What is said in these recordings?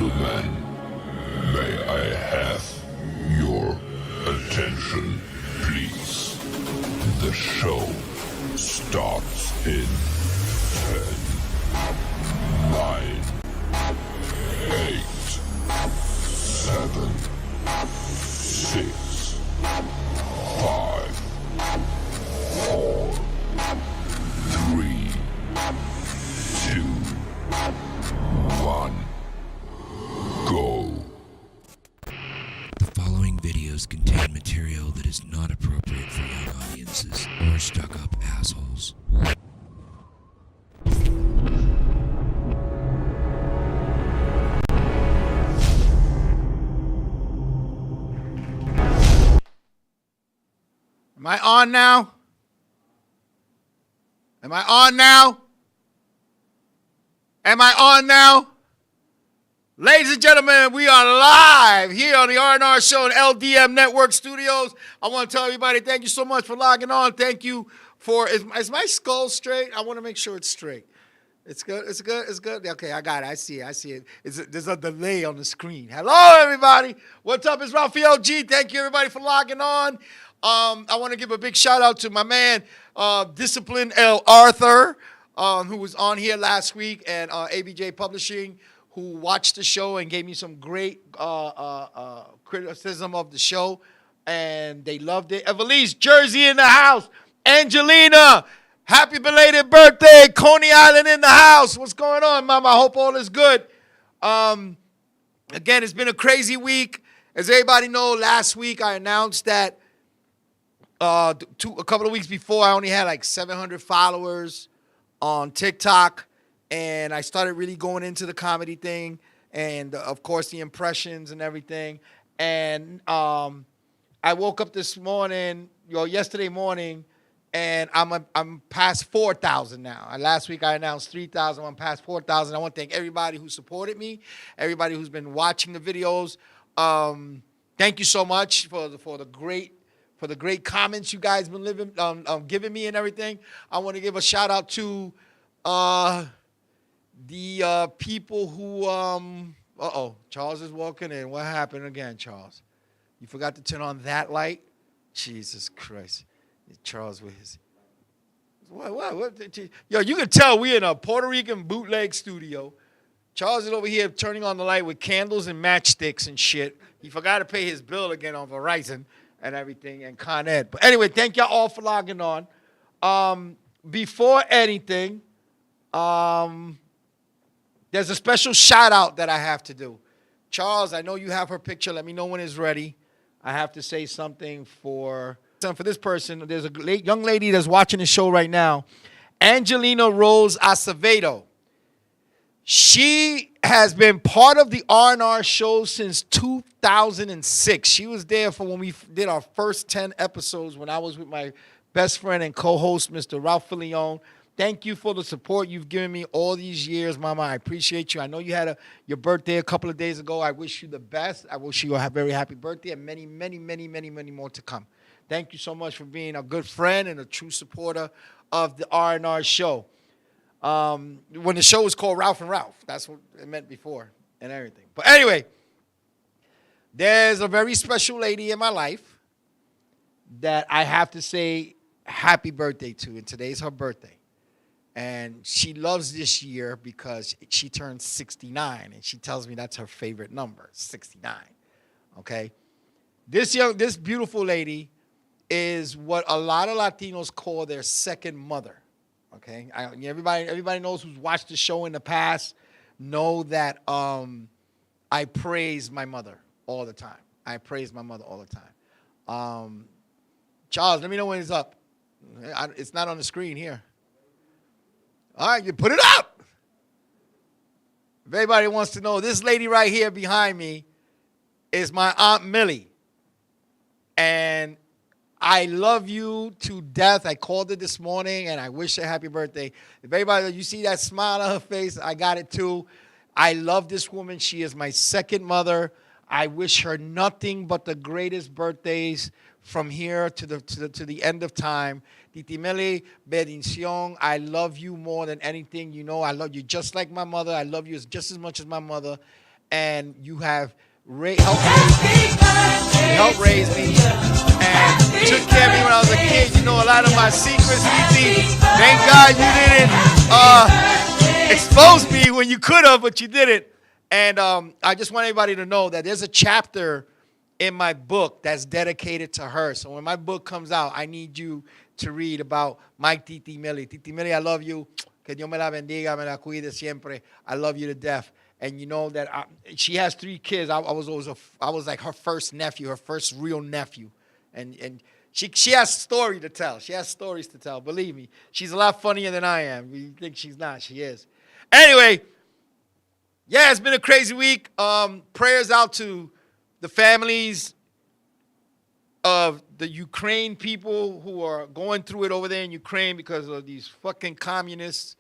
gentlemen, may I have your attention, please? The show starts in 10, 9, 8, 7, 6, 5, 4, 3, 2, 1, go. The following videos contain material that is not appropriate for young audiences or stuck-up assholes. Am I on now? Am I on now? Am I on now? Ladies and gentlemen, we are live here on the R&R Show in LDM Network Studios. I want to tell everybody thank you so much for logging on. Thank you for, is my skull straight? I want to make sure it's straight. It's good, it's good, it's good. Okay, I got it, I see it. There's a delay on the screen. Hello, everybody. What's up? It's Raphael G. Thank you, everybody, for logging on. I want to give a big shout out to my man, Discipline L. Arthur, who was on here last week, and ABJ Publishing, who watched the show and gave me some great criticism of the show, and they loved it. Evelise, Jersey in the house. Angelina, happy belated birthday. Coney Island in the house. What's going on, Mama? I hope all is good. Again, it's been a crazy week. As everybody know, last week I announced that a couple of weeks before, I only had like 700 followers on TikTok, and I started really going into the comedy thing, and of course the impressions and everything. And I woke up this morning, yesterday morning, and I'm past 4,000 now. Last week I announced 3,000. I'm past 4,000. I want to thank everybody who supported me, everybody who's been watching the videos. Thank you so much for the great comments you guys been giving me and everything. I want to give a shout out to the people who Charles is walking in. What happened again, Charles? You forgot to turn on that light? Jesus Christ. Charles with his what? Yo, you can tell we in a Puerto Rican bootleg studio. Charles is over here turning on the light with candles and matchsticks and shit. He forgot to pay his bill again on Verizon and everything, and Con Ed. But anyway, thank y'all all for logging on. Before anything, there's a special shout out that I have to do. Charles, I know you have her picture. Let me know when it's ready. I have to say something for this person. There's a young lady that's watching the show right now, Angelina Rose Acevedo. She has been part of the R&R Show since 2006. She was there for when we did our first 10 episodes when I was with my best friend and co-host, Mr. Ralph Filion. Thank you for the support you've given me all these years, Mama. I appreciate you. I know you had your birthday a couple of days ago. I wish you the best. I wish you a very happy birthday and many, many, many, many, many more to come. Thank you so much for being a good friend and a true supporter of the R&R Show. When the show was called Ralph and Ralph. That's what it meant before and everything. But anyway, there's a very special lady in my life that I have to say happy birthday to, and today's her birthday. And she loves this year because she turned 69, and she tells me that's her favorite number, 69, okay? This beautiful lady is what a lot of Latinos call their second mother. Okay, everybody knows who's watched the show in the past know that I praise my mother all the time. I praise my mother all the time. Charles, let me know when it's up. It's not on the screen here. All right, you put it up. If anybody wants to know, this lady right here behind me is my Aunt Millie. And I love you to death. I called her this morning, and I wish her happy birthday. If everybody, you see that smile on her face, I got it too. I love this woman. She is my second mother. I wish her nothing but the greatest birthdays from here to the end of time. Titi Meli, bendición. I love you more than anything. You know, I love you just like my mother. I love you just as much as my mother. and you have helped raise me and took care of me when I was a kid. You know a lot of my secrets, Titi. Thank God you didn't expose me when you could have, but you didn't. And I just want everybody to know that there's a chapter in my book that's dedicated to her. So when my book comes out, I need you to read about my Titi Millie. Titi Millie, I love you. Que Dios me la bendiga, me la cuide siempre. I love you to death. And you know that she has 3 kids. I was like her first nephew, her first real nephew. And she has story to tell. She has stories to tell. Believe me, she's a lot funnier than I am. You think she's not? She is. Anyway, yeah, it's been a crazy week. Prayers out to the families of the Ukraine people who are going through it over there in Ukraine because of these fucking communists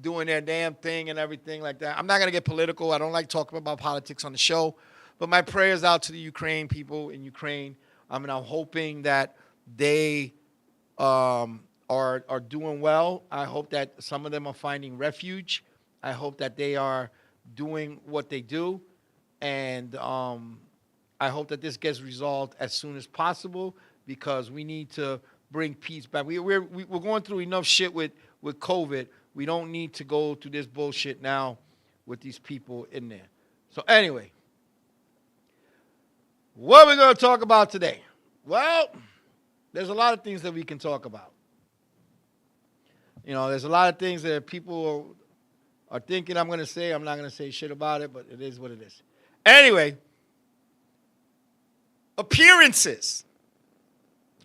doing their damn thing and everything like that. I'm not going to get political. I don't like talking about politics on the show. But my prayers out to the Ukraine people in Ukraine. I'm hoping that they are doing well. I hope that some of them are finding refuge. I hope that they are doing what they do. And I hope that this gets resolved as soon as possible because we need to bring peace back. We're going through enough shit with COVID. We don't need to go through this bullshit now with these people in there. So anyway, what are we going to talk about today? Well, there's a lot of things that we can talk about. You know, there's a lot of things that people are thinking I'm going to say. I'm not going to say shit about it, but it is what it is. Anyway, appearances.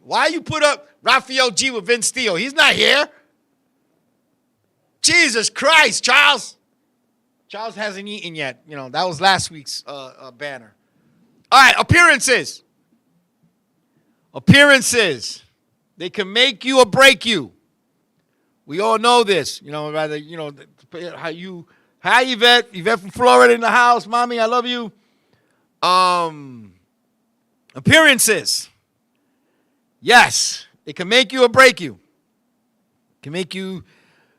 Why you put up Raphael G with Vince Steele? He's not here. Jesus Christ, Charles. Charles hasn't eaten yet. You know, that was last week's banner. All right, appearances. Appearances. They can make you or break you. We all know this. You know, rather, you know, hi, Yvette. Yvette from Florida in the house. Mommy, I love you. Appearances. Yes, it can make you or break you. It can make you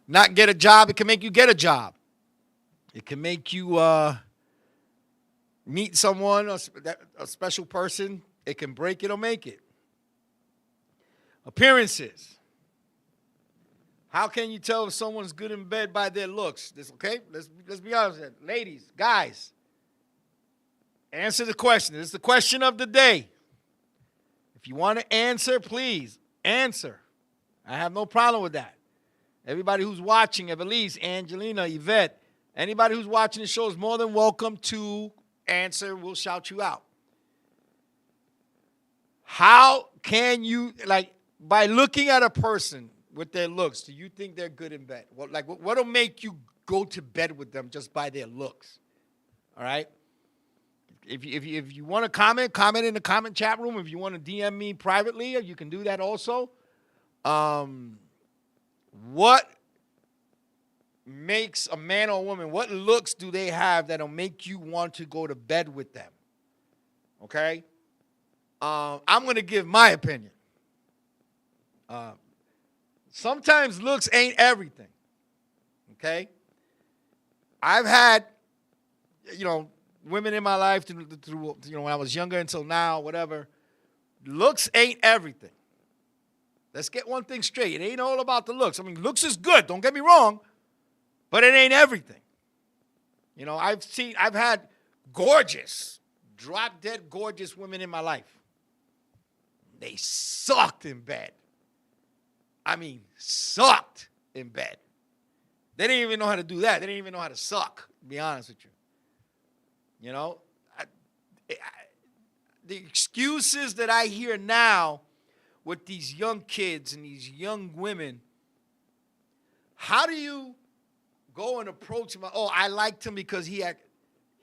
not get a job. It can make you get a job. It can make you meet someone, a special person. It can break it or make it. Appearances. How can you tell if someone's good in bed by their looks? Okay, let's be honest. Ladies, guys, answer the question. This is the question of the day. If you want to answer, please answer. I have no problem with that. Everybody who's watching, Evelise, Angelina, Yvette, anybody who's watching the show is more than welcome to answer. We'll shout you out. How can you, like, by looking at a person with their looks, do you think they're good in bed? What'll make you go to bed with them just by their looks? All right? If you want to comment in the comment chat room. If you want to DM me privately, you can do that also. What makes a man or a woman, what looks do they have that'll make you want to go to bed with them? Okay? I'm going to give my opinion. Sometimes looks ain't everything. Okay? I've had, you know, women in my life through you know, when I was younger until now, whatever. Looks ain't everything. Let's get one thing straight. It ain't all about the looks. I mean, looks is good, don't get me wrong, but it ain't everything. You know, I've had gorgeous, drop-dead gorgeous women in my life. They sucked in bed. I mean, sucked in bed. They didn't even know how to do that. They didn't even know how to suck, to be honest with you. You know, the excuses that I hear now with these young kids and these young women, how do you go and approach him? Oh, I liked him because he had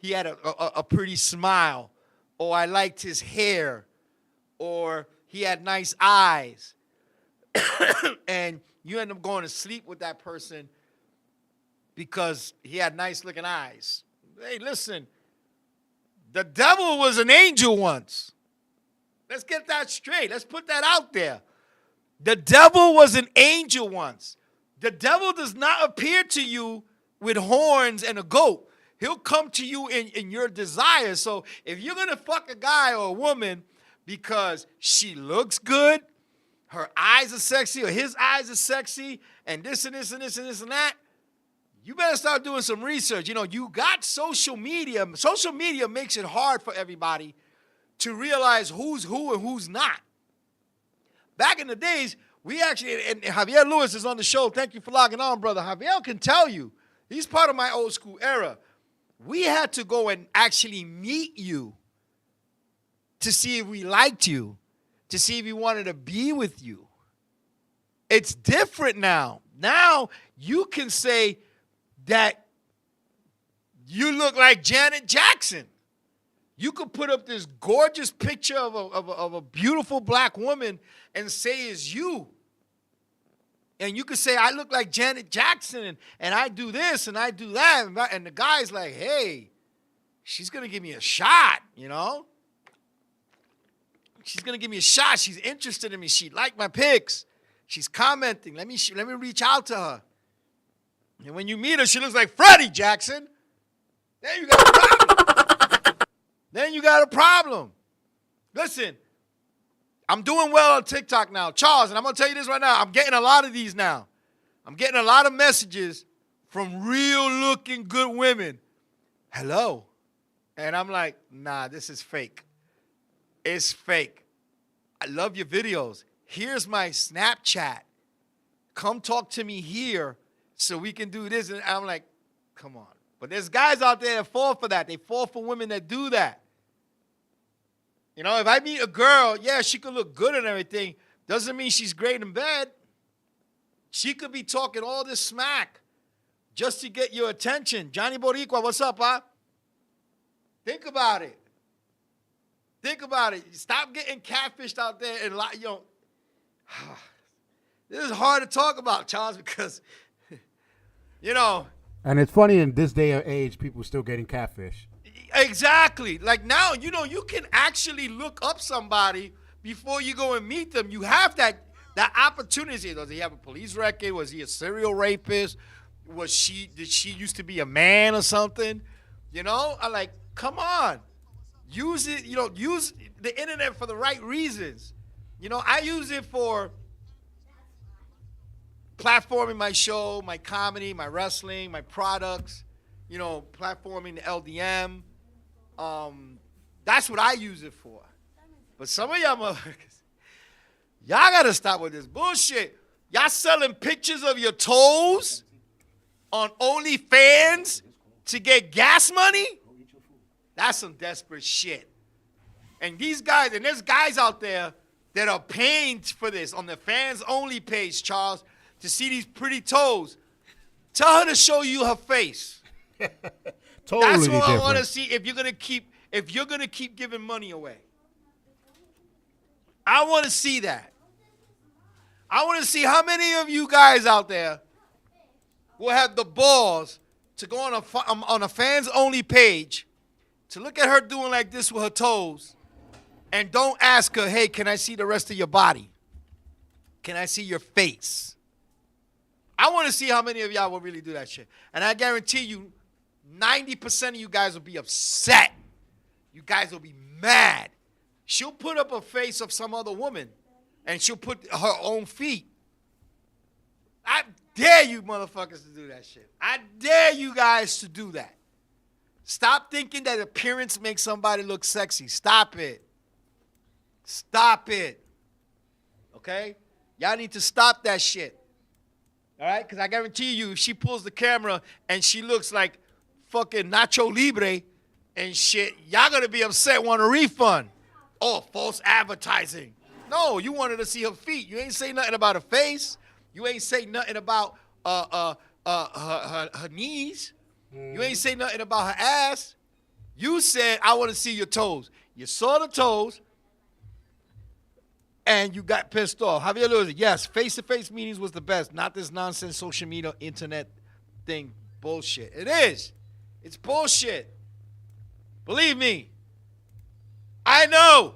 a pretty smile, or I liked his hair, or he had nice eyes. And you end up going to sleep with that person because he had nice looking eyes. Hey, listen, the devil was an angel once. Let's get that straight. Let's put that out there. The devil was an angel once. The devil does not appear to you with horns and a goat. He'll come to you in your desires. So if you're going to fuck a guy or a woman because she looks good, her eyes are sexy, or his eyes are sexy, and this and this and this and this and that, you better start doing some research. You know, you got social media. Social media makes it hard for everybody to realize who's who and who's not. Back in the days, we actually, and Javier Lewis is on the show. Thank you for logging on, brother. Javier can tell you, he's part of my old school era. We had to go and actually meet you to see if we liked you, to see if we wanted to be with you. It's different now. Now you can say that you look like Janet Jackson. You could put up this gorgeous picture of a beautiful black woman and say it's you. And you could say, I look like Janet Jackson, and I do this, and I do that. And the guy's like, hey, she's going to give me a shot, you know? She's going to give me a shot. She's interested in me. She liked my pics. She's commenting. Let me reach out to her. And when you meet her, she looks like Freddie Jackson. Then you got a problem. Then you got a problem. Listen. I'm doing well on TikTok now. Charles, and I'm going to tell you this right now. I'm getting a lot of these now. I'm getting a lot of messages from real-looking good women. Hello. And I'm like, nah, this is fake. It's fake. I love your videos. Here's my Snapchat. Come talk to me here so we can do this. And I'm like, come on. But there's guys out there that fall for that. They fall for women that do that. You know, if I meet a girl, yeah, she could look good and everything. Doesn't mean she's great in bed. She could be talking all this smack just to get your attention. Johnny Boricua, what's up, huh? Think about it. Think about it. Stop getting catfished out there and, you know, this is hard to talk about, Charles, because, you know. And it's funny in this day or age, people still getting catfish. Exactly. Like now, you know, you can actually look up somebody before you go and meet them. You have that opportunity. Does he have a police record? Was he a serial rapist? Did she used to be a man or something? You know, I'm like, come on. Use it, you know, use the internet for the right reasons. You know, I use it for platforming my show, my comedy, my wrestling, my products, you know, platforming the LDM. That's what I use it for. But some of y'all motherfuckers, y'all got to stop with this bullshit. Y'all selling pictures of your toes on OnlyFans to get gas money? That's some desperate shit. And these guys, and there's guys out there that are paying for this on the fans only page, Charles, to see these pretty toes. Tell her to show you her face. Totally That's what I want to different. see if you're gonna keep giving money away. I want to see that. I want to see how many of you guys out there will have the balls to go on a fans only page to look at her doing like this with her toes and don't ask her, hey, can I see the rest of your body? Can I see your face? I want to see how many of y'all will really do that shit. And I guarantee you, 90% of you guys will be upset. You guys will be mad. She'll put up a face of some other woman, and she'll put her own feet. I dare you motherfuckers to do that shit. I dare you guys to do that. Stop thinking that appearance makes somebody look sexy. Stop it. Stop it. Okay? Y'all need to stop that shit. All right? Because I guarantee you, if she pulls the camera and she looks like fucking Nacho Libre and shit, y'all going to be upset, want a refund. Oh, false advertising. No, you wanted to see her feet. You ain't say nothing about her face. You ain't say nothing about her knees. You ain't say nothing about her ass. You said, I want to see your toes. You saw the toes, and you got pissed off. Javier Lewis, yes, face-to-face meetings was the best, not this nonsense social media, internet thing bullshit. It is. It's bullshit. Believe me. I know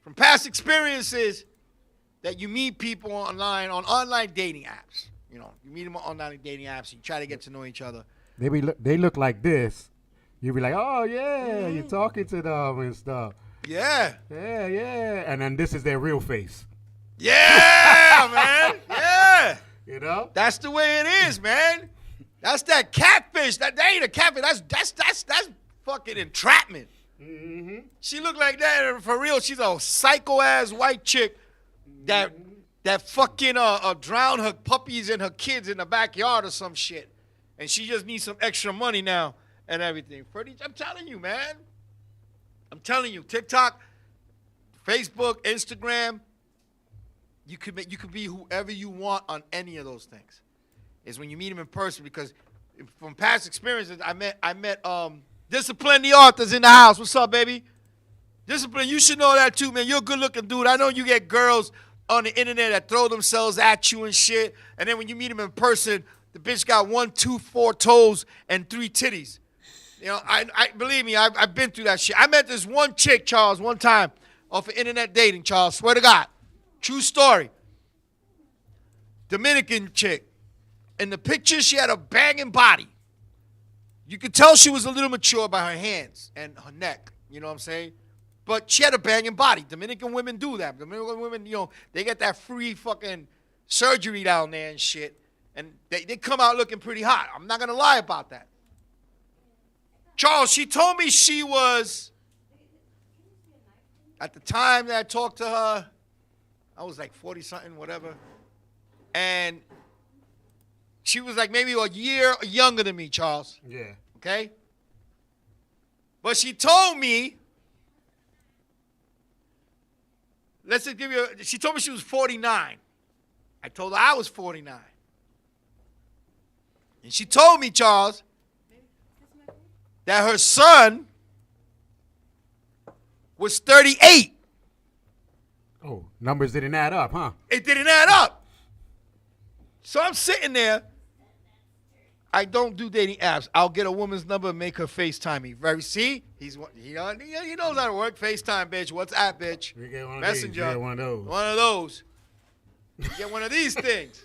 from past experiences that you meet people online on online dating apps. You know, you meet them on online dating apps, and you try to get to know each other. They look like this. You be like, oh yeah, you're talking to them and stuff. Yeah. Yeah. And then this is their real face. Yeah, man. Yeah. You know? That's the way it is, man. That's that catfish. That ain't a catfish. That's fucking entrapment. Mm-hmm. She look like that, and for real. She's a psycho ass white chick that fucking drowned her puppies and her kids in the backyard or some shit, and she just needs some extra money now and everything. Freddie, I'm telling you, man. I'm telling you, TikTok, Facebook, Instagram. You could be whoever you want on any of those things. Is when you meet them in person, because from past experiences, I met Discipline the author's in the house. What's up, baby? Discipline, you should know that too, man. You're a good-looking dude. I know you get girls on the internet that throw themselves at you and shit, and then when you meet them in person, the bitch got 1, 2, 4 toes and 3 titties. You know, I believe me, I've been through that shit. I met this one chick, Charles, one time off of internet dating, Charles. Swear to God. True story. Dominican chick. In the picture, she had a banging body. You could tell she was a little mature by her hands and her neck. You know what I'm saying? But she had a banging body. Dominican women do that. Dominican women, you know, they get that free fucking surgery down there and shit. And they come out looking pretty hot. I'm not going to lie about that. Charles, she told me she was, at the time that I talked to her, I was like 40-something, whatever. And she was like maybe a year younger than me, Charles. Yeah. Okay? But she told me, she told me she was 49. I told her I was 49. And she told me, Charles, that her son was 38. Oh, numbers didn't add up, huh? It didn't add up. So I'm sitting there. I don't do dating apps. I'll get a woman's number and make her FaceTime me. See? He knows how to work. FaceTime, bitch. WhatsApp, bitch. You get one of Messenger. these. You get one of those. One of those. You get one of these things.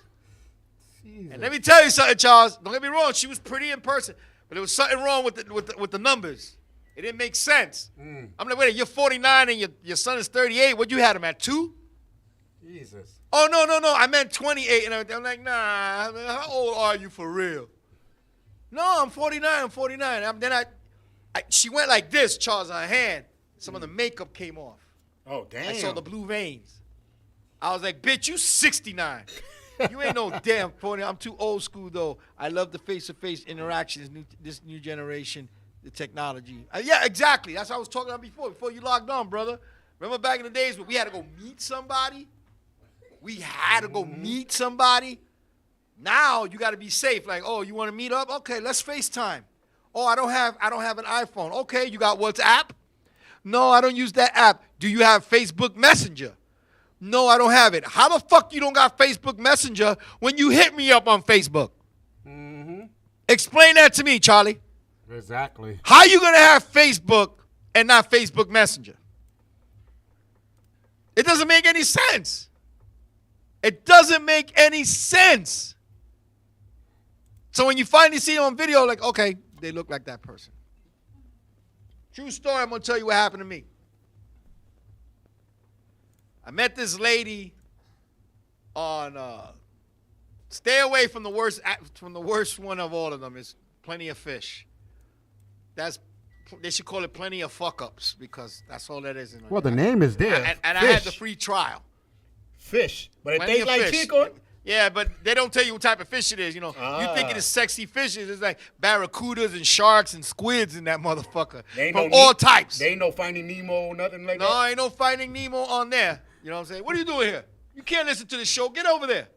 Jesus. And let me tell you something, Charles. Don't get me wrong. She was pretty in person. But there was something wrong with the numbers. It didn't make sense. I'm like, wait, you're 49 and your son is 38. What, you had him at 2? Jesus. Oh, no. I meant 28. And I'm like, nah, how old are you for real? No, I'm 49. Then she went like this, Charles, on her hand. Some of the makeup came off. Oh, damn. I saw the blue veins. I was like, bitch, you 69. You ain't no damn 40. I'm too old school, though. I love the face-to-face interactions, this new generation, the technology. Yeah, exactly. That's what I was talking about before you logged on, brother. Remember back in the days when we had to go meet somebody? Now you got to be safe. Like, oh, you want to meet up? Okay, let's FaceTime. Oh, I don't have an iPhone. Okay, you got WhatsApp? No, I don't use that app. Do you have Facebook Messenger? No, I don't have it. How the fuck you don't got Facebook Messenger when you hit me up on Facebook? Mm-hmm. Explain that to me, Charlie. Exactly. How you going to have Facebook and not Facebook Messenger? It doesn't make any sense. It doesn't make any sense. So when you finally see them on video, like, okay, they look like that person. True story, I'm going to tell you what happened to me. I met this lady on stay away from the worst one of all of them. It's Plenty of Fish. They should call it Plenty of Fuck Ups, because that's all that is. Well, the name is there. And I had the free trial. Fish. But it Plenty tastes of like fish. chico. Yeah, but they don't tell you what type of fish it is. You know, you think it is Ah. sexy fishes. It's like barracudas and sharks and squids in that motherfucker. They ain't From no all types. They ain't no Finding Nemo, nothing like No, that. ain't no Finding Nemo on there. You know what I'm saying? What are you doing here? You can't listen to the show. Get over there.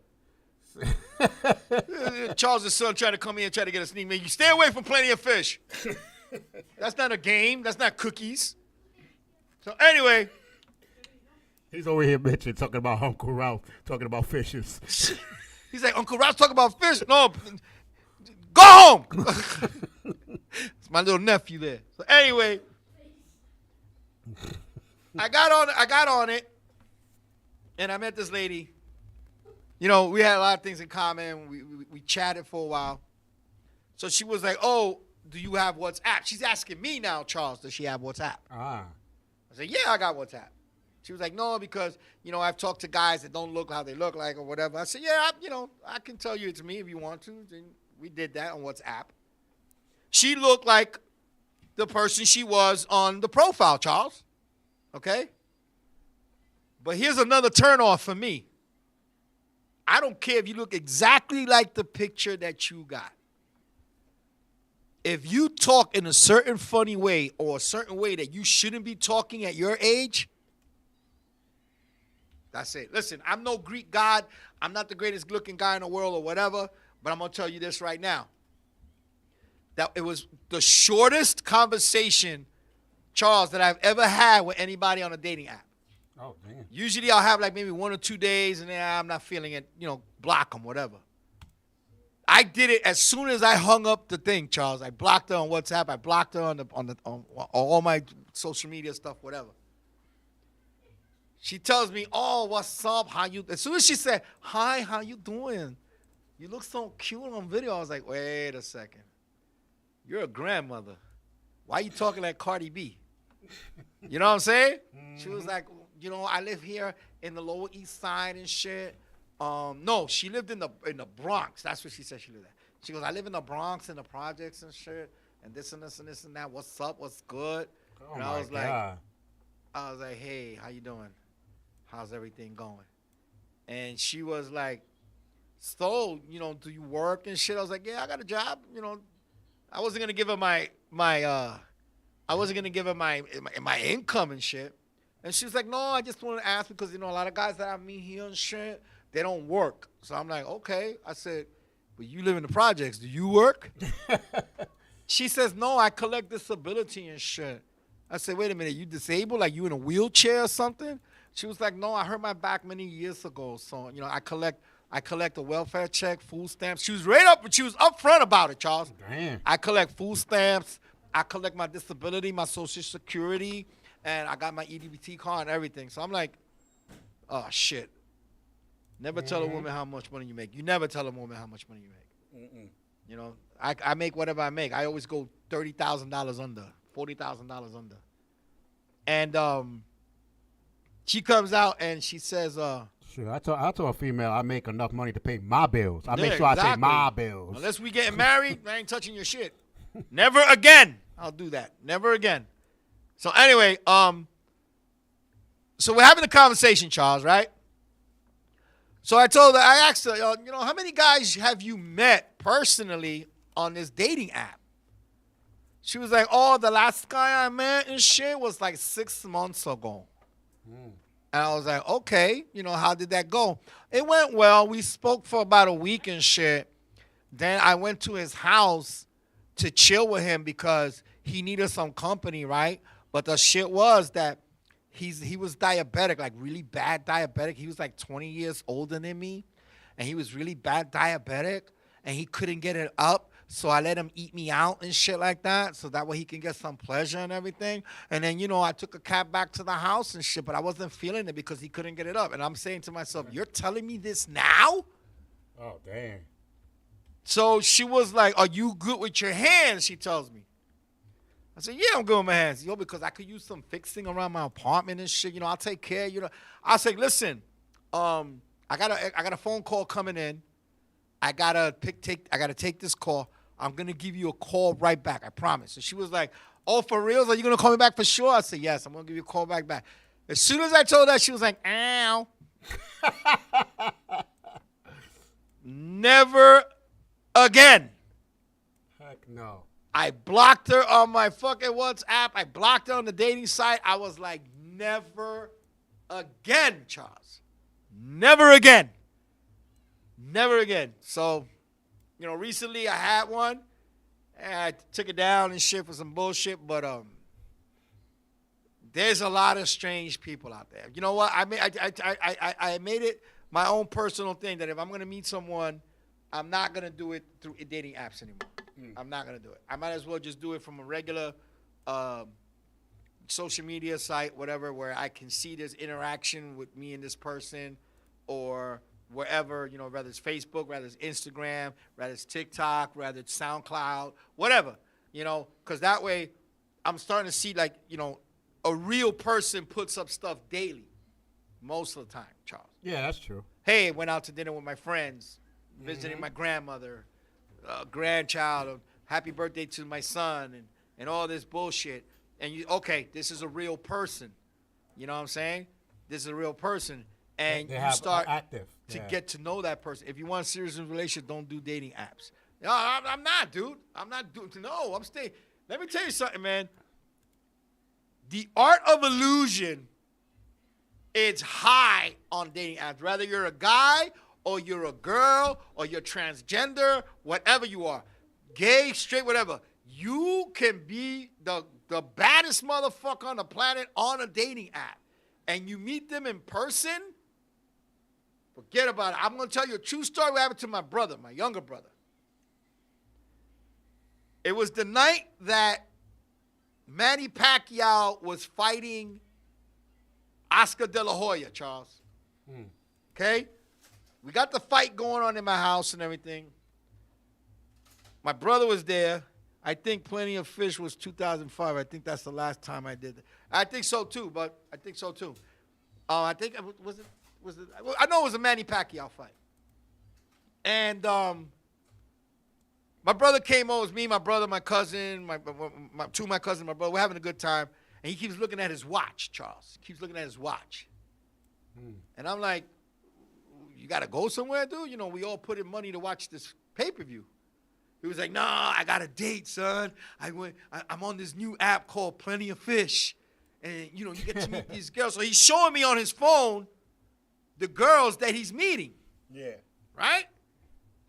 Charles' son trying to come in and try to get a sneak peek. You stay away from Plenty of Fish. That's not a game. That's not cookies. So anyway, He's over here bitching, talking about Uncle Ralph, talking about fishes. he's like, Uncle Ralph's talking about fish. No, go home. It's my little nephew there. So anyway, I got on it, and I met this lady. You know, we had a lot of things in common. We chatted for a while. So she was like, oh, do you have WhatsApp? She's asking me now, Charles, does she have WhatsApp? Ah. I said, yeah, I got WhatsApp. She was like, no, because, I've talked to guys that don't look how they look like or whatever. I said, yeah, I can tell you it's me if you want to. And we did that on WhatsApp. She looked like the person she was on the profile, Charles. Okay? But here's another turnoff for me. I don't care if you look exactly like the picture that you got. If you talk in a certain funny way or a certain way that you shouldn't be talking at your age, that's it. Listen, I'm no Greek god. I'm not the greatest looking guy in the world or whatever, but I'm going to tell you this right now. That it was the shortest conversation, Charles, that I've ever had with anybody on a dating app. Oh, damn. Usually I'll have like maybe 1 or 2 days and then I'm not feeling it, block them, whatever. I did it as soon as I hung up the thing, Charles. I blocked her on WhatsApp. I blocked her on all my social media stuff, whatever. She tells me, oh, what's up? How you? As soon as she said, hi, how you doing? You look so cute on video. I was like, wait a second. You're a grandmother. Why are you talking like Cardi B? You know what I'm saying? Mm-hmm. She was like, I live here in the Lower East Side and shit. No, she lived in the Bronx. That's what she said she lived at. She goes, I live in the Bronx in the projects and shit, and this and this and this and that. What's up? What's good? Oh, and my God. I was like, hey, how you doing? How's everything going? And she was like, so, do you work and shit? I was like, yeah, I got a job. I wasn't gonna give her my income and shit. And she was like, no, I just want to ask because, a lot of guys that I meet here and shit, they don't work. So I'm like, okay. I said, but you live in the projects. Do you work? She says, no, I collect disability and shit. I said, wait a minute, you disabled? Like you in a wheelchair or something? She was like, no, I hurt my back many years ago. So, I collect a welfare check, food stamps. She was upfront about it, Charles. Damn. I collect food stamps. I collect my disability, my Social Security, and I got my EDBT card and everything. So I'm like, oh, shit. Never tell a woman how much money you make. You never tell a woman how much money you make. Mm-mm. I make whatever I make. I always go $30,000 under, $40,000 under. And she comes out and she says, sure, I told a female I make enough money to pay my bills. I make sure exactly. I pay my bills. Unless we getting married, I ain't touching your shit. Never again. I'll do that. Never again. So anyway, so we're having a conversation, Charles, right? So I asked her, how many guys have you met personally on this dating app? She was like, oh, the last guy I met and shit was like 6 months ago. Mm. And I was like, okay, how did that go? It went well. We spoke for about a week and shit. Then I went to his house to chill with him because he needed some company, right? But the shit was that he was diabetic, like really bad diabetic. He was like 20 years older than me, and he was really bad diabetic, and he couldn't get it up. So I let him eat me out and shit like that, so that way he can get some pleasure and everything. And then, I took a cab back to the house and shit, but I wasn't feeling it because he couldn't get it up. And I'm saying to myself, you're telling me this now? Oh, damn. So she was like, are you good with your hands? She tells me. I said, yeah, I'm good with my hands. Because I could use some fixing around my apartment and shit. I'll take care. I said, listen, I got a phone call coming in. I gotta take this call. I'm gonna give you a call right back. I promise. And she was like, oh, for reals? Are you gonna call me back for sure? I said, yes, I'm gonna give you a call back. As soon as I told her, she was like, ow. Never again. Heck no. I blocked her on my fucking WhatsApp. I blocked her on the dating site. I was like, never again, Charles. Never again. Never again. So, recently I had one, and I took it down and shit for some bullshit. But there's a lot of strange people out there. You know what? I made it my own personal thing that if I'm gonna meet someone, I'm not gonna do it through dating apps anymore. I'm not gonna do it. I might as well just do it from a regular social media site, whatever, where I can see there's interaction with me and this person, or wherever, whether it's Facebook, whether it's Instagram, whether it's TikTok, whether it's SoundCloud, whatever, because that way I'm starting to see like, a real person puts up stuff daily most of the time, Charles. Yeah, that's true. Hey, went out to dinner with my friends, visiting my grandmother, grandchild, happy birthday to my son, and all this bullshit. And this is a real person. You know what I'm saying? This is a real person. And They you have start active. to Yeah. get to know that person. If you want a serious relationship, don't do dating apps. No, I'm not, dude. I'm not doing. No, I'm staying. Let me tell you something, man. The art of illusion, it's high on dating apps. Whether you're a guy or you're a girl or you're transgender, whatever you are, gay, straight, whatever, you can be the baddest motherfucker on the planet on a dating app. And you meet them in person, forget about it. I'm going to tell you a true story what happened to my brother, my younger brother. It was the night that Manny Pacquiao was fighting Oscar De La Hoya, Charles. Okay? We got the fight going on in my house and everything. My brother was there. I think Plenty of Fish was 2005. I think that's the last time I did that. I think so too, but I think so too. I think was it I know it was a Manny Pacquiao fight. And my brother came over. It was me, my brother, my cousin, two of my cousins, my brother. We're having a good time. And he keeps looking at his watch, Charles. He keeps looking at his watch. And I'm like, you got to go somewhere, dude? We all put in money to watch this pay-per-view. He was like, nah, I got a date, son. I'm on this new app called Plenty of Fish. And, you get to meet these girls. So he's showing me on his phone the girls that he's meeting. Yeah. Right?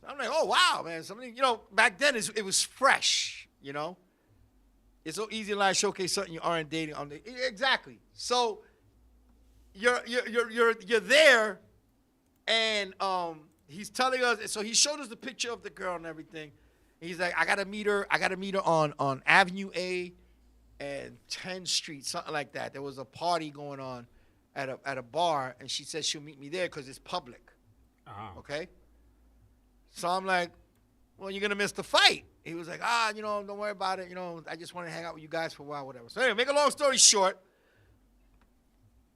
So I'm like, oh, wow, man. Something, back then it was fresh, It's so easy to lie, showcase something you aren't dating on. Exactly. So you're there, and he's telling us. So he showed us the picture of the girl and everything. And he's like, I gotta meet her on Avenue A and 10th Street, something like that. There was a party going on at a bar, and she said she'll meet me there because it's public. Okay. So I'm like, well, you're gonna miss the fight. He was like, don't worry about it. I just want to hang out with you guys for a while, whatever. So anyway, make a long story short,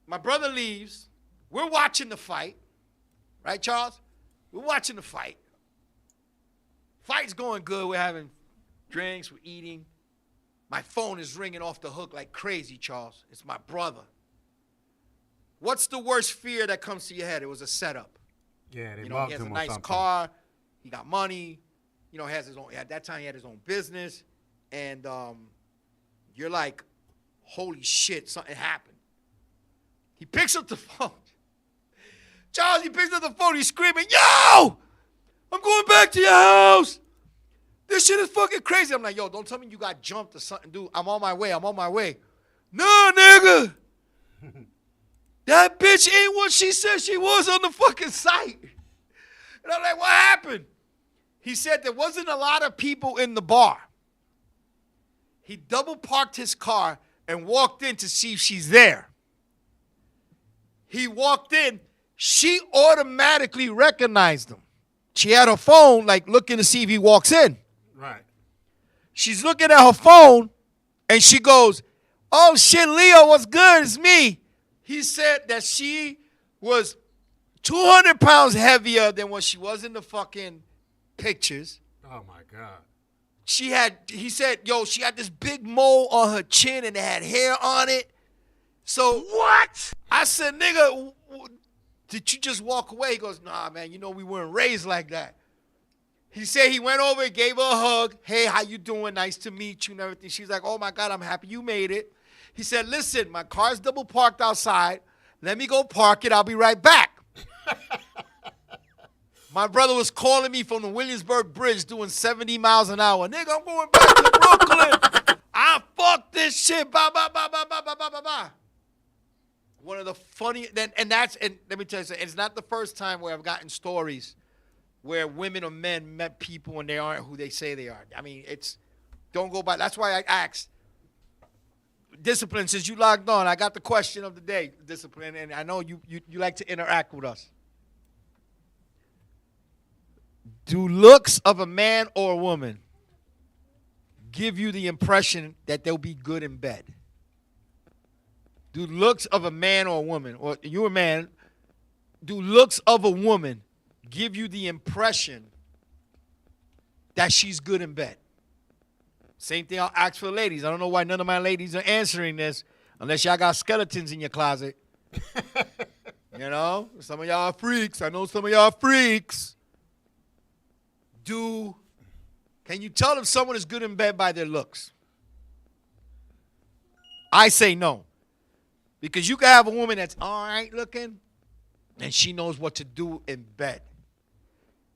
my brother leaves. We're watching the fight. Right, Charles? We're watching the fight. Fight's going good. We're having drinks. We're eating. My phone is ringing off the hook like crazy, Charles. It's my brother. What's the worst fear that comes to your head? It was a setup. Yeah, they He loved has a him or nice something. car. He got money. Has his own. At that time, he had his own business, and you're like, holy shit, something happened. He picks up the phone. Charles, he picks up the phone. He's screaming, "Yo, I'm going back to your house. This shit is fucking crazy." I'm like, yo, don't tell me you got jumped or something, dude. I'm on my way. No, nigga. That bitch ain't what she said she was on the fucking site. And I'm like, what happened? He said there wasn't a lot of people in the bar. He double parked his car and walked in to see if she's there. He walked in. She automatically recognized him. She had her phone, like, looking to see if he walks in. Right. She's looking at her phone, and she goes, "Oh, shit, Leo, what's good? It's me." He said that she was 200 pounds heavier than what she was in the fucking pictures. Oh, my God. He said, yo, she had this big mole on her chin and it had hair on it. So what? I said, nigga, did you just walk away? He goes, nah, man, we weren't raised like that. He said he went over and gave her a hug. Hey, how you doing? Nice to meet you and everything. She's like, oh, my God, I'm happy you made it. He said, listen, my car's double parked outside. Let me go park it. I'll be right back. My brother was calling me from the Williamsburg Bridge doing 70 miles an hour. Nigga, I'm going back to Brooklyn. Fuck this shit. Blah, blah, blah, blah, blah, blah, blah, blah, blah. One of the funny, and let me tell you something, it's not the first time where I've gotten stories where women or men met people and they aren't who they say they are. I mean, don't go by. That's why I asked. Discipline, since you logged on, I got the question of the day, Discipline, and I know you like to interact with us. Do looks of a man or a woman give you the impression that they'll be good in bed? Do looks of a man or a woman, or you're a man, do looks of a woman give you the impression that she's good in bed? Same thing I'll ask for the ladies. I don't know why none of my ladies are answering this unless y'all got skeletons in your closet. You know, some of y'all are freaks. I know some of y'all are freaks. Can you tell if someone is good in bed by their looks? I say no. Because you can have a woman that's all right looking, and she knows what to do in bed.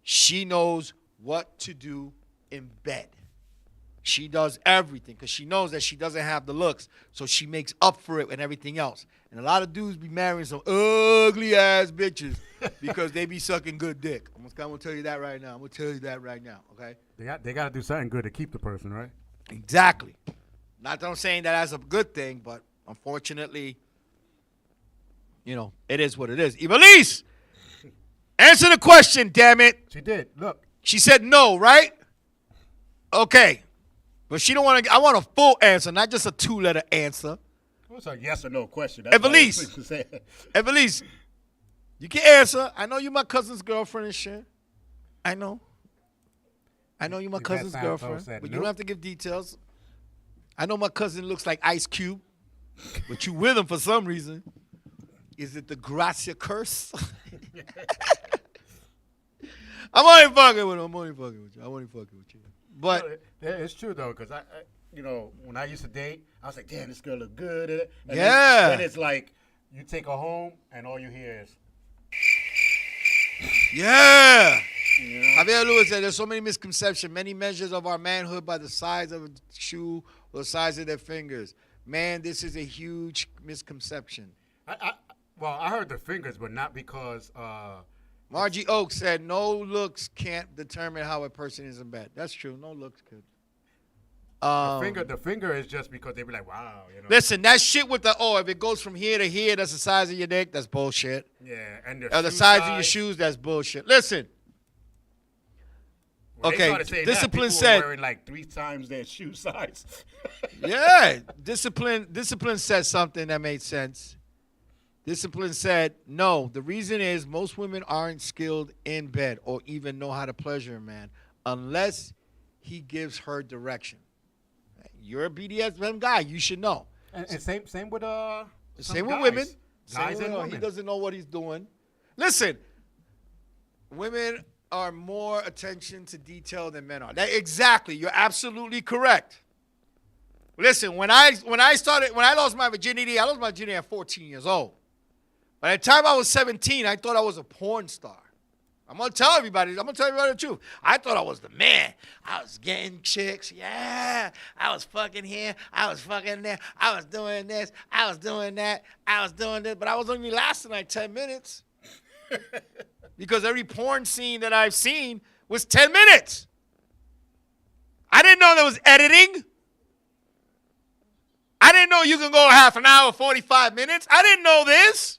She knows what to do in bed. She does everything because she knows that she doesn't have the looks, so she makes up for it and everything else. And a lot of dudes be marrying some ugly-ass bitches because they be sucking good dick. I'm going to tell you that right now. I'm going to tell you that right now, okay? They got to do something good to keep the person, right? Exactly. Not that I'm saying that as a good thing, but unfortunately, you know, it is what it is. Evilise, answer the question, damn it. She did. Look. She said no, right? Okay. But she don't want to. I want a full answer, not just a 2-letter answer. It's a yes or no question. Evilise, you can answer. I know you my cousin's girlfriend and shit. I know you my cousin's girlfriend, but you don't have to give details. I know my cousin looks like Ice Cube, but you with him for some reason. Is it the Gracia curse? I'm only fucking with you. But it's true though, because I you know, when I used to date, I was like, damn, this girl look good. And then it's like you take her home and all you hear is, yeah. You know? Javier Lewis said there's so many misconceptions. Many measures of our manhood by the size of a shoe or the size of their fingers. Man, this is a huge misconception. I heard the fingers, but not because. Margie Oak said no looks can't determine how a person is in bed. That's true. No looks could. The finger is just because they be like, wow. You know? Listen, that shit with if it goes from here to here, that's the size of your dick. That's bullshit. Yeah, and the size of your shoes, that's bullshit. Listen. Okay, Discipline said wearing like 3 times their shoe size. Yeah, Discipline said something that made sense. Discipline said, no, the reason is most women aren't skilled in bed or even know how to pleasure a man unless he gives her direction. You're a BDSM guy. You should know. And same with women. Guys and women. He doesn't know what he's doing. Listen, women are more attention to detail than men are. Exactly. You're absolutely correct. Listen, when I lost my virginity at 14 years old. By the time I was 17, I thought I was a porn star. I'm going to tell everybody the truth. I thought I was the man. I was getting chicks. Yeah. I was fucking here. I was fucking there. I was doing this. I was doing that. I was doing this. But I was only lasting like 10 minutes. Because every porn scene that I've seen was 10 minutes. I didn't know there was editing. I didn't know you can go half an hour, 45 minutes. I didn't know this.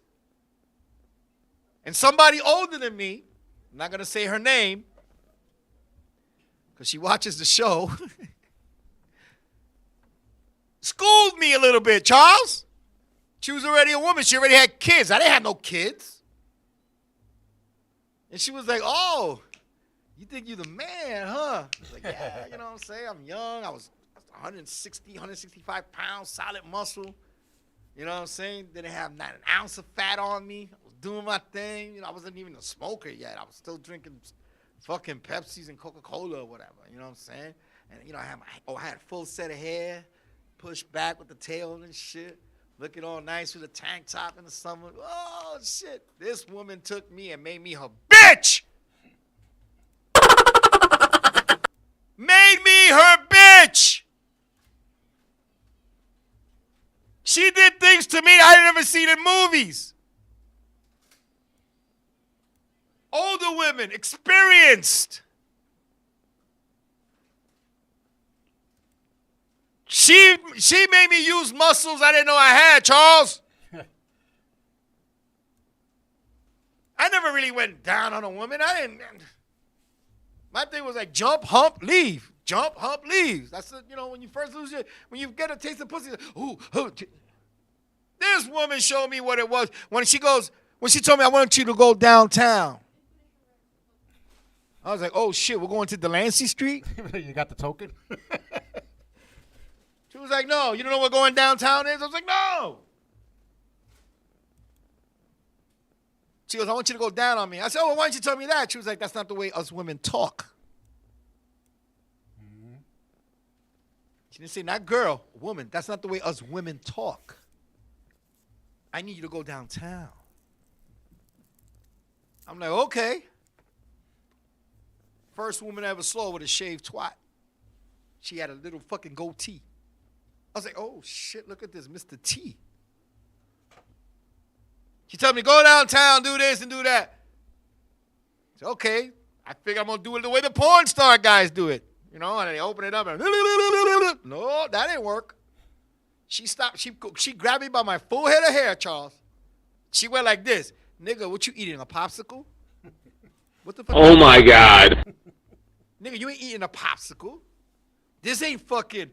And somebody older than me, I'm not going to say her name because she watches the show, schooled me a little bit, Charles. She was already a woman. She already had kids. I didn't have no kids. And she was like, oh, you think you're the man, huh? I was like, yeah, you know what I'm saying? I'm young. I was 160, 165 pounds, solid muscle. You know what I'm saying? Didn't have not an ounce of fat on me. I was doing my thing. You know, I wasn't even a smoker yet. I was still drinking fucking Pepsis and Coca-Cola or whatever. You know what I'm saying? And, you know, I had a full set of hair, pushed back with the tail and shit. Looking all nice with a tank top in the summer. Oh, shit. This woman took me and made me her bitch. Made me her bitch. She did things to me I had never seen in movies. Older women, experienced. She made me use muscles I didn't know I had, Charles. I never really went down on a woman. My thing was like jump, hump, leave. Jump, hump, leave. That's the, when you first lose your, when you get a taste of pussy. Ooh. This woman showed me what it was when she told me I want you to go downtown. I was like, oh shit, we're going to Delancey Street? You got the token? She was like, no, you don't know what going downtown is? I was like, no. She goes, I want you to go down on me. I said, oh, well, why don't you tell me that? She was like, that's not the way us women talk. Mm-hmm. She didn't say, not girl, woman. That's not the way us women talk. I need you to go downtown. I'm like, okay. First woman I ever saw with a shaved twat. She had a little fucking goatee. I was like, oh, shit, look at this, Mr. T. She told me, go downtown, do this and do that. I said, okay. I figure I'm going to do it the way the porn star guys do it. And they open it up and no, that didn't work. She stopped. She grabbed me by my full head of hair, Charles. She went like this. Nigga, what you eating, a popsicle? What the fuck? Oh, my God. Nigga, you ain't eating a popsicle. This ain't fucking,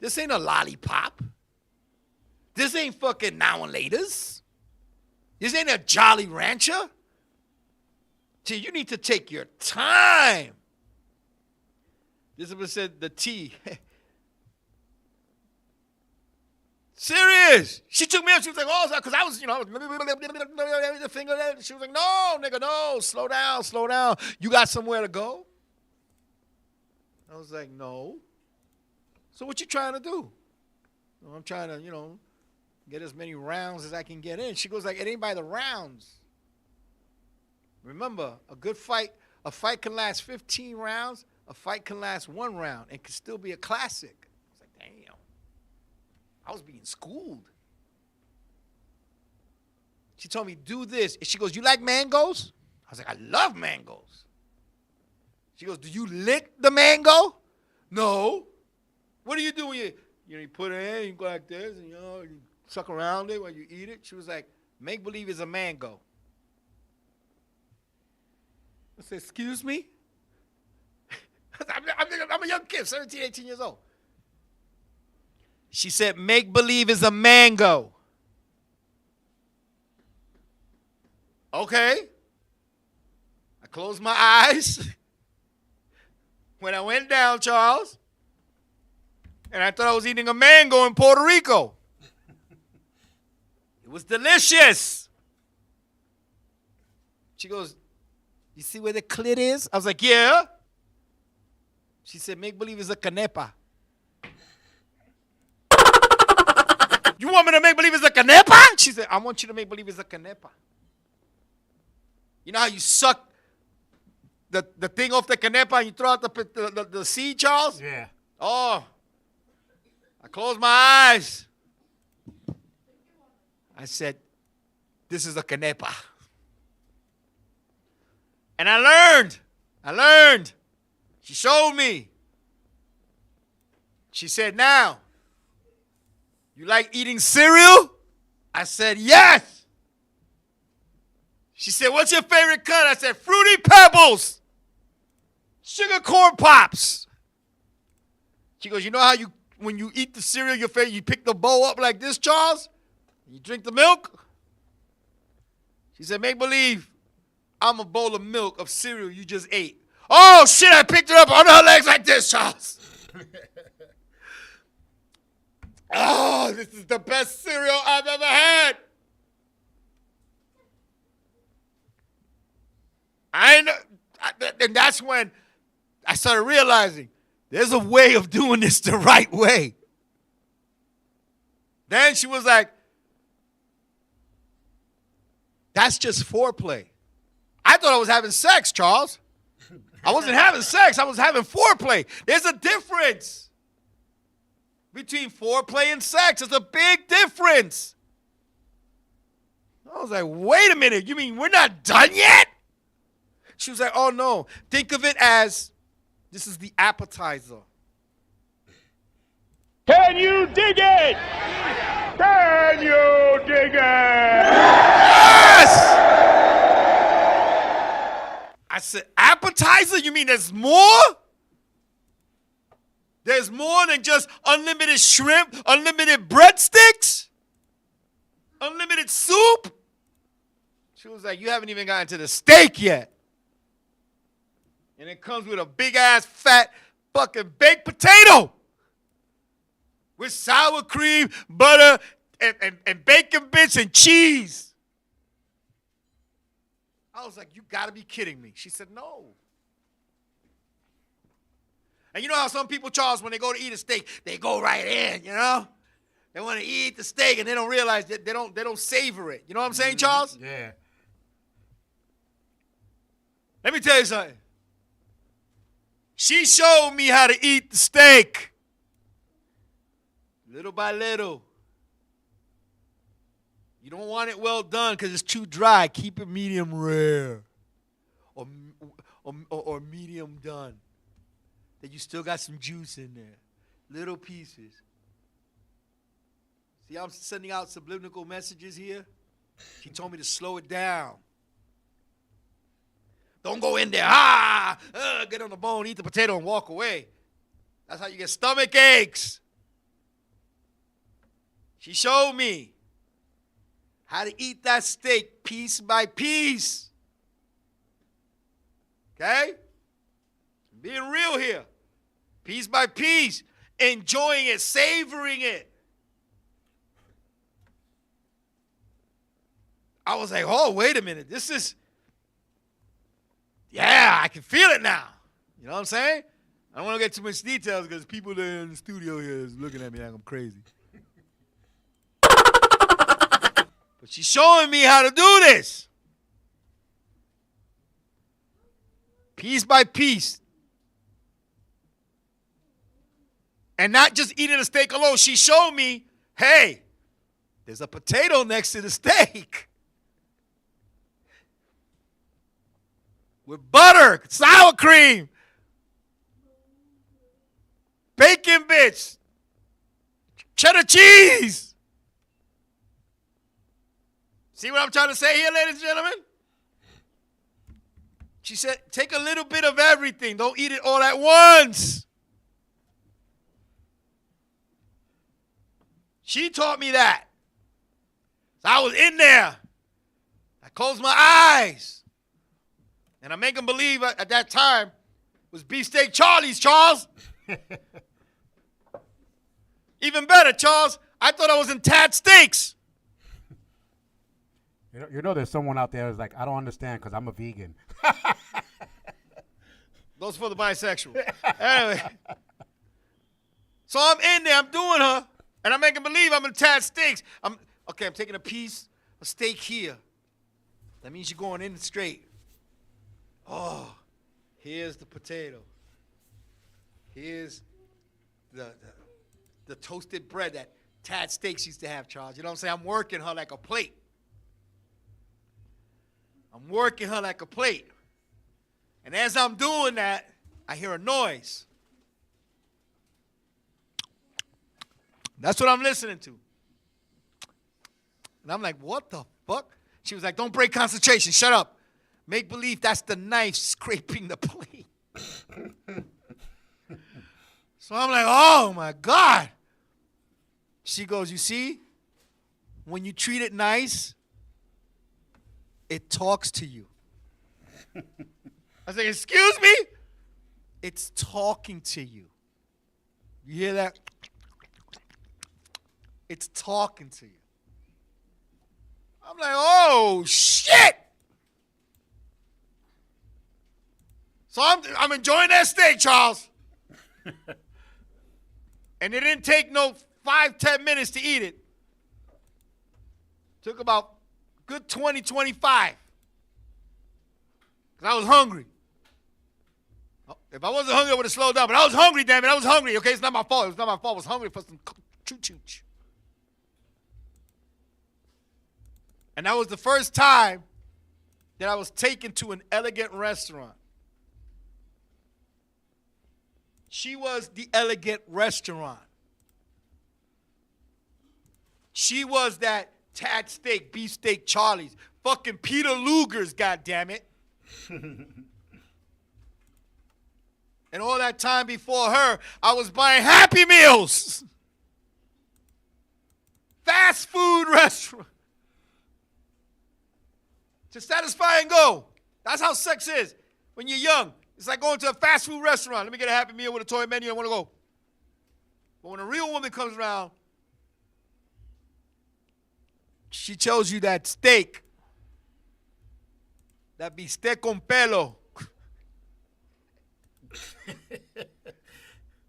this ain't a lollipop. This ain't fucking Now and Laters. This ain't a Jolly Rancher. See, you need to take your time. This is what said the T. Serious. She took me up. She was like, oh, because I was, the finger there. She was like, no, nigga, no. Slow down, slow down. You got somewhere to go? I was like, no. So what you trying to do? I'm trying to, get as many rounds as I can get in. She goes like, it ain't by the rounds. Remember, a fight can last 15 rounds. A fight can last 1 round and can still be a classic. I was like, damn. I was being schooled. She told me, do this. And she goes, you like mangoes? I was like, I love mangoes. She goes, do you lick the mango? No. What do you do when you put it in, you go like this, and you suck around it while you eat it? She was like, make believe it's a mango. I said, excuse me? I'm a young kid, 17, 18 years old. She said, make believe it's a mango. Okay. I closed my eyes. When I went down, Charles, and I thought I was eating a mango in Puerto Rico. It was delicious. She goes, you see where the clit is? I was like, yeah. She said, make believe it's a canepa. You want me to make believe it's a canepa? She said, I want you to make believe it's a canepa. You know how you suck the thing off the canepa and you throw out the seed, Charles? Yeah. Oh. I closed my eyes. I said, this is a canepa. And I learned. She showed me. She said, now, you like eating cereal? I said, yes. She said, what's your favorite cut? I said, Fruity Pebbles. Sugar Corn Pops. She goes, you know how when you eat the cereal, you pick the bowl up like this, Charles? You drink the milk? She said, make believe I'm a bowl of milk of cereal you just ate. Oh, shit, I picked her up on her legs like this, Charles. Oh, this is the best cereal I've ever had. And that's when I started realizing there's a way of doing this the right way. Then she was like, that's just foreplay. I thought I was having sex, Charles. I wasn't having sex. I was having foreplay. There's a difference between foreplay and sex. There's a big difference. I was like, wait a minute. You mean we're not done yet? She was like, oh, no. Think of it as this is the appetizer. Can you dig it? Can you dig it? Yes! I said, appetizer? You mean there's more? There's more than just unlimited shrimp, unlimited breadsticks, unlimited soup? She was like, you haven't even gotten to the steak yet. And it comes with a big-ass, fat, fucking baked potato with sour cream, butter, and bacon bits and cheese. I was like, you got to be kidding me. She said, no. And you know how some people, Charles, when they go to eat a steak, they go right in, you know? They want to eat the steak and they don't realize that they don't savor it. You know what I'm saying, Charles? Yeah. Let me tell you something. She showed me how to eat the steak. Little by little. You don't want it well done because it's too dry. Keep it medium rare. Or medium done. That you still got some juice in there. Little pieces. See, I'm sending out subliminal messages here. She told me to slow it down. Don't go in there, get on the bone, eat the potato, and walk away. That's how you get stomach aches. She showed me how to eat that steak piece by piece. Okay? Being real here. Piece by piece. Enjoying it, savoring it. I was like, oh, wait a minute. This is... Yeah, I can feel it now. You know what I'm saying? I don't want to get too much details because people there in the studio here is looking at me like I'm crazy. But she's showing me how to do this. Piece by piece. And not just eating a steak alone. She showed me, hey, there's a potato next to the steak. With butter, sour cream, bacon bits, cheddar cheese. See what I'm trying to say here, ladies and gentlemen? She said, take a little bit of everything. Don't eat it all at once. She taught me that. So I was in there. I closed my eyes. And I make them believe at that time was Beefsteak Charlie's, Charles. Even better, Charles. I thought I was in Tad Steaks. You know there's someone out there who's like, I don't understand because I'm a vegan. Those for the bisexual. Anyway. So I'm in there. I'm doing her. And I'm making believe I'm in Tad Steaks. I'm taking a piece of steak here. That means you're going in straight. Oh, here's the potato. Here's the toasted bread that Tad Steaks used to have, Charles. You know what I'm saying? I'm working her like a plate. I'm working her like a plate. And as I'm doing that, I hear a noise. That's what I'm listening to. And I'm like, what the fuck? She was like, don't break concentration. Shut up. Make believe that's the knife scraping the plate. So I'm like, oh, my God. She goes, you see, when you treat it nice, it talks to you. I was like, excuse me? It's talking to you. You hear that? It's talking to you. I'm like, oh, shit. So I'm enjoying that steak, Charles. And it didn't take no 5-10 minutes to eat it. Took about good 20, 25. Because I was hungry. If I wasn't hungry, I would have slowed down. But I was hungry, damn it. I was hungry. Okay, it's not my fault. It was not my fault. I was hungry for some choo-chooch. And that was the first time that I was taken to an elegant restaurant. She was the elegant restaurant. She was that Tad Steak, Beefsteak Charlie's, fucking Peter Luger's, goddammit. And all that time before her, I was buying Happy Meals. Fast food restaurant. To satisfy and go. That's how sex is when you're young. It's like going to a fast food restaurant. Let me get a Happy Meal with a toy menu. I want to go. But when a real woman comes around, she tells you that steak. That bistec con pelo.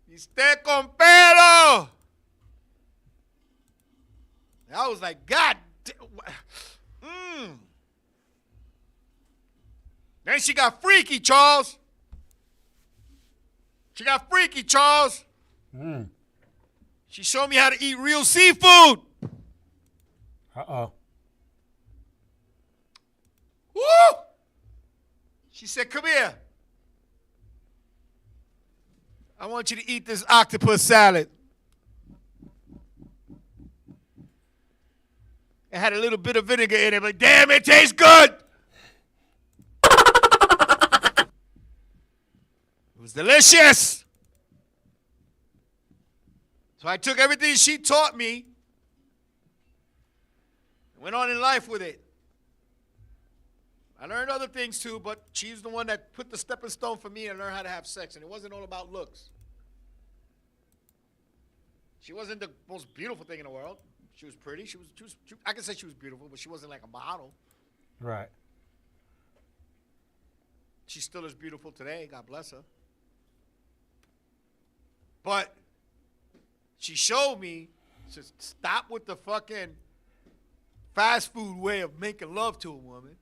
Bistec con pelo. And I was like, God. Then she got freaky, Charles. She got freaky, Charles. She showed me how to eat real seafood. Uh-oh. Woo! She said, come here. I want you to eat this octopus salad. It had a little bit of vinegar in it, but damn, it tastes good. It was delicious. So I took everything she taught me and went on in life with it. I learned other things too, but she's the one that put the stepping stone for me to learn how to have sex. And it wasn't all about looks. She wasn't the most beautiful thing in the world. She was pretty. I can say she was beautiful, but she wasn't like a model. Right. She still is beautiful today. God bless her. But she showed me to stop with the fucking fast food way of making love to a woman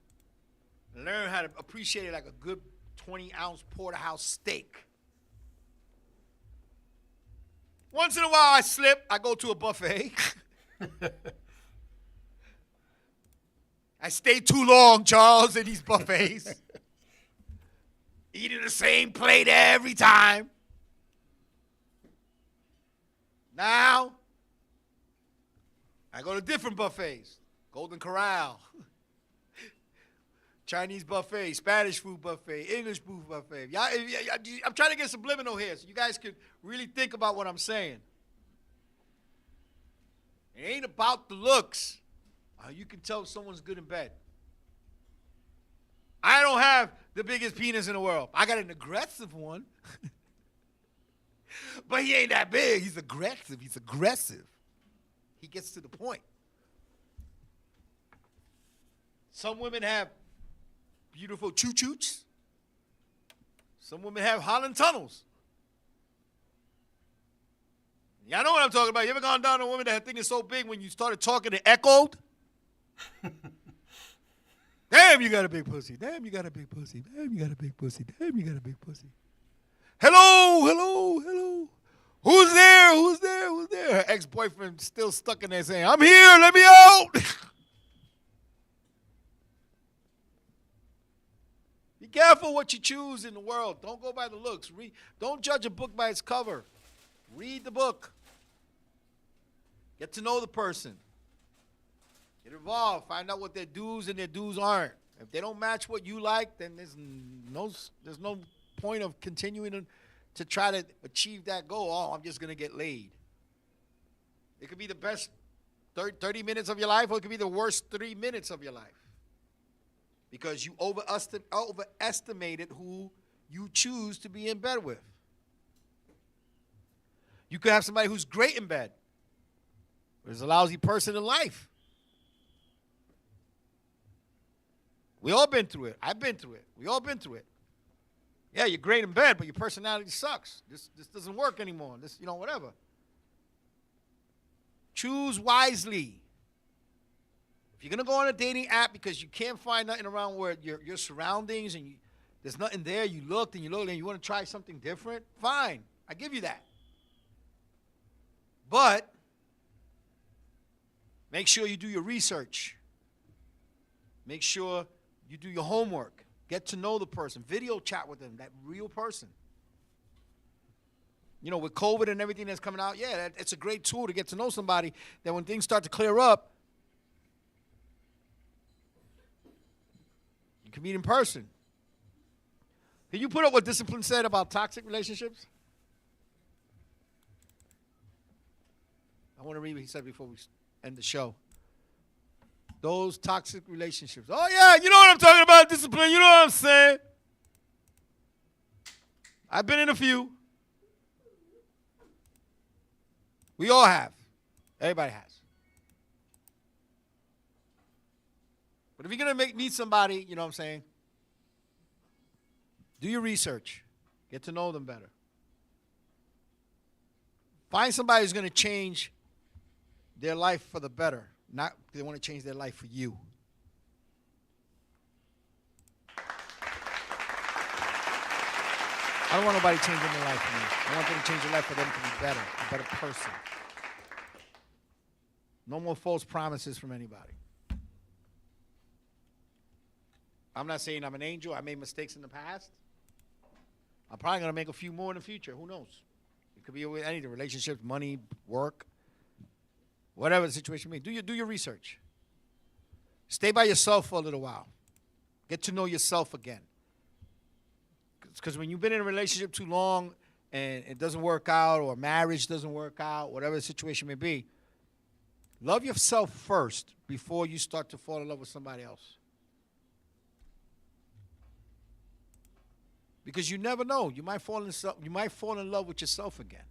and learn how to appreciate it like a good 20-ounce porterhouse steak. Once in a while I slip. I go to a buffet. I stay too long, Charles, in these buffets. Eating the same plate every time. Now, I go to different buffets. Golden Corral. Chinese buffet, Spanish food buffet, English food buffet. I'm trying to get subliminal here so you guys could really think about what I'm saying. It ain't about the looks. You can tell someone's good in bed. I don't have the biggest penis in the world. I got an aggressive one. But he ain't that big. He's aggressive. He gets to the point. Some women have beautiful choo-choots. Some women have Holland tunnels. Y'all know what I'm talking about. You ever gone down to a woman that thing is so big when you started talking it echoed? Damn, you got a big pussy. Damn, you got a big pussy. Damn, you got a big pussy. Damn, you got a big pussy. Hello. Who's there? Her ex-boyfriend still stuck in there saying, I'm here, let me out. Be careful what you choose in the world. Don't go by the looks. Don't judge a book by its cover. Read the book. Get to know the person. Get involved. Find out what their do's and their do's aren't. If they don't match what you like, then there's no point of continuing to try to achieve that goal. Oh, I'm just going to get laid. It could be the best 30 minutes of your life, or it could be the worst 3 minutes of your life. Because you overestimated who you choose to be in bed with. You could have somebody who's great in bed, but is a lousy person in life. We all been through it. I've been through it. We all been through it. Yeah, you're great in bed, but your personality sucks. This doesn't work anymore. Whatever. Choose wisely. If you're going to go on a dating app because you can't find nothing around where your surroundings and there's nothing there, you looked and you want to try something different, fine. I give you that. But make sure you do your research. Make sure you do your homework. Get to know the person. Video chat with them, that real person. With COVID and everything that's coming out, it's a great tool to get to know somebody that when things start to clear up, you can meet in person. Can you put up what Discipline said about toxic relationships? I want to read what he said before we end the show. Those toxic relationships. Oh, yeah, you know what I'm talking about, Discipline. You know what I'm saying? I've been in a few. We all have. Everybody has. But if you're going to meet somebody, you know what I'm saying, do your research. Get to know them better. Find somebody who's going to change their life for the better. Not they want to change their life for you. I don't want nobody changing their life for me. I want them to change their life for them to be better, a better person. No more false promises from anybody. I'm not saying I'm an angel. I made mistakes in the past. I'm probably going to make a few more in the future. Who knows? It could be with anything, relationships, money, work, whatever the situation may be. Do your research. Stay by yourself for a little while. Get to know yourself again. Because when you've been in a relationship too long and it doesn't work out, or marriage doesn't work out, whatever the situation may be, love yourself first before you start to fall in love with somebody else. Because you never know. You might fall in love with yourself again.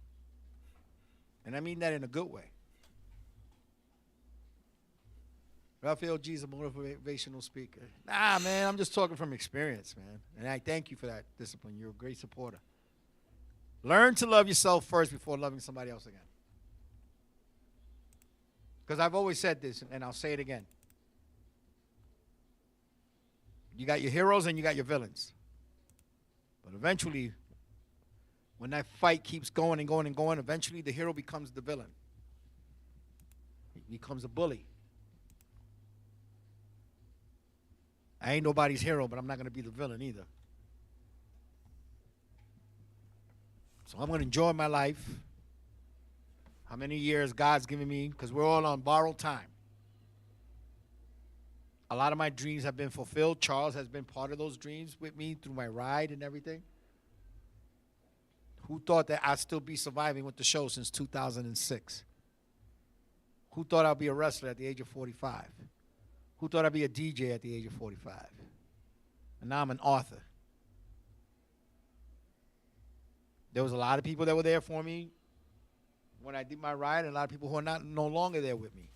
And I mean that in a good way. Raphael G is a motivational speaker. Nah, man, I'm just talking from experience, man. And I thank you for that discipline. You're a great supporter. Learn to love yourself first before loving somebody else again. Because I've always said this, and I'll say it again. You got your heroes and you got your villains. But eventually, when that fight keeps going and going and going, eventually the hero becomes the villain. He becomes a bully. I ain't nobody's hero, but I'm not going to be the villain either. So I'm going to enjoy my life. How many years God's given me, because we're all on borrowed time. A lot of my dreams have been fulfilled. Charles has been part of those dreams with me through my ride and everything. Who thought that I'd still be surviving with the show since 2006? Who thought I'd be a wrestler at the age of 45? Who thought I'd be a DJ at the age of 45? And now I'm an author. There was a lot of people that were there for me when I did my ride, and a lot of people who are no longer there with me.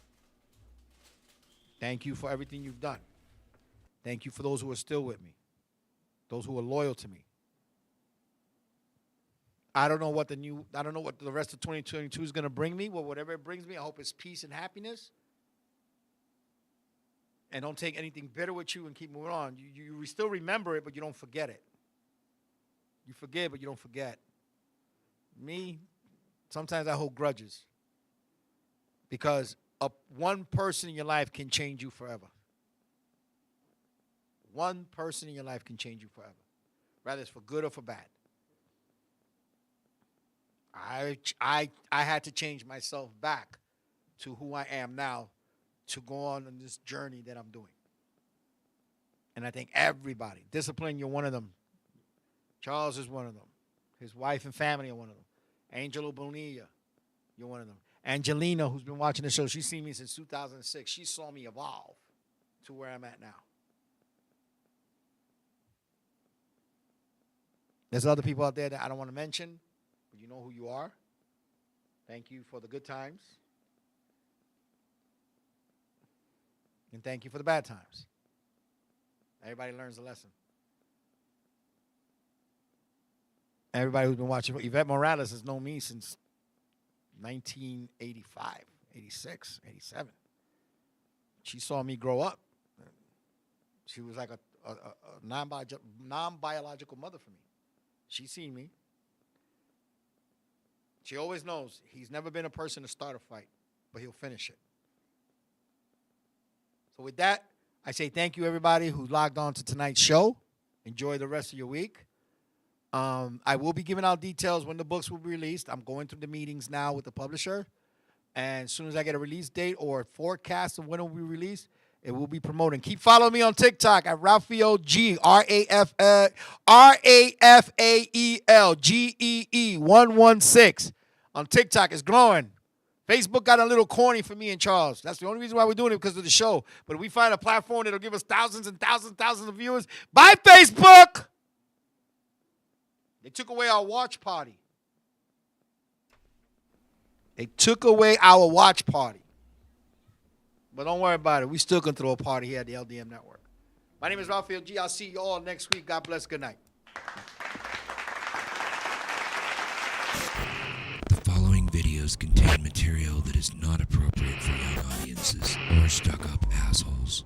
Thank you for everything you've done. Thank you for those who are still with me, those who are loyal to me. I don't know what the rest of 2022 is going to bring me. Well, whatever it brings me, I hope it's peace and happiness. And don't take anything bitter with you and keep moving on. You still remember it, but you don't forget it. You forgive, but you don't forget. Me, sometimes I hold grudges. Because one person in your life can change you forever. One person in your life can change you forever. Whether it's for good or for bad. I had to change myself back to who I am now to go on this journey that I'm doing. And I think everybody, Discipline, you're one of them. Charles is one of them. His wife and family are one of them. Angelo Bonilla, you're one of them. Angelina, who's been watching the show, she's seen me since 2006. She saw me evolve to where I'm at now. There's other people out there that I don't want to mention, but you know who you are. Thank you for the good times. And thank you for the bad times. Everybody learns a lesson. Everybody who's been watching, Yvette Morales has known me since 1985, 86, 87. She saw me grow up. She was like a non-biological mother for me. She's seen me. She always knows he's never been a person to start a fight, but he'll finish it. So with that, I say thank you, everybody who logged on to tonight's show. Enjoy the rest of your week. I will be giving out details when the books will be released. I'm going through the meetings now with the publisher. And as soon as I get a release date or a forecast of when it will be released, It will be promoting. Keep following me on TikTok at Raphael G, RAFAEL 116. On TikTok, it's growing. Facebook got a little corny for me and Charles. That's the only reason why we're doing it, because of the show. But if we find a platform that'll give us thousands and thousands and thousands of viewers, bye Facebook! They took away our watch party. They took away our watch party. But don't worry about it. We still can throw a party here at the LDM Network. My name is Raphael G. I'll see you all next week. God bless. Good night. The following videos contain material that is not appropriate for young audiences or stuck-up assholes.